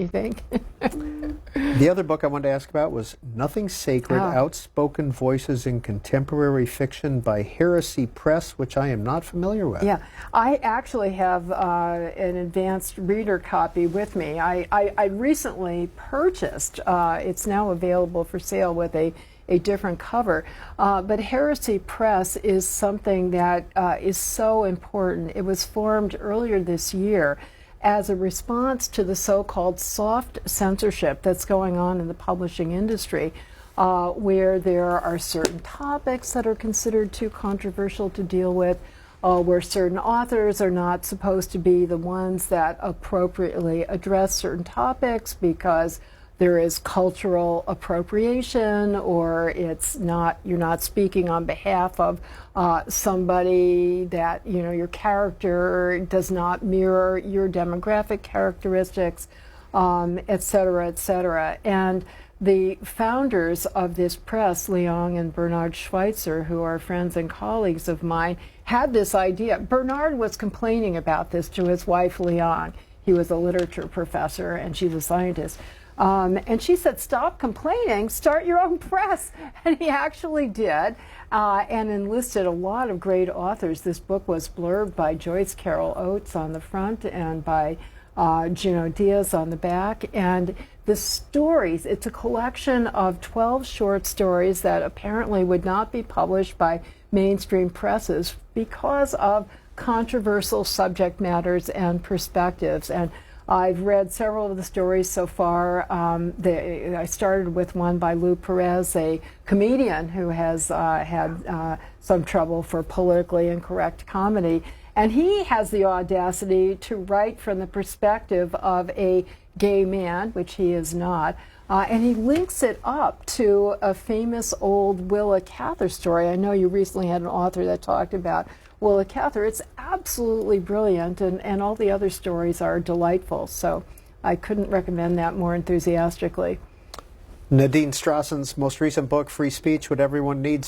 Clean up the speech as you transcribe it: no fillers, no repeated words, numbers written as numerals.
you think? The other book I wanted to ask about was Nothing Sacred, Outspoken Voices in Contemporary Fiction by Heresy Press, which I am not familiar with. Yeah, I actually have an advanced reader copy with me. I recently purchased, it's now available for sale with a different cover, but Heresy Press is something that is so important. It was formed earlier this year as a response to the so-called soft censorship that's going on in the publishing industry, where there are certain topics that are considered too controversial to deal with, where certain authors are not supposed to be the ones that appropriately address certain topics because there is cultural appropriation, or it's not, you're not speaking on behalf of somebody that, you know, your character does not mirror your demographic characteristics, et cetera, et cetera. And the founders of this press, Leong and Bernard Schweitzer, who are friends and colleagues of mine, had this idea. Bernard was complaining about this to his wife, Leong. He was a literature professor and she's a scientist. And she said, stop complaining, start your own press. And he actually did, and enlisted a lot of great authors. This book was blurbed by Joyce Carol Oates on the front and by Gino Diaz on the back. And the stories, it's a collection of 12 short stories that apparently would not be published by mainstream presses because of controversial subject matters and perspectives. And I've read several of the stories so far. I started with one by Lou Perez, a comedian who has had some trouble for politically incorrect comedy. And he has the audacity to write from the perspective of a gay man, which he is not. And he links it up to a famous old Willa Cather story. I know you recently had an author that talked about Willa Cather. It's absolutely brilliant, and all the other stories are delightful. So I couldn't recommend that more enthusiastically. Nadine Strossen's most recent book, Free Speech, What Everyone Needs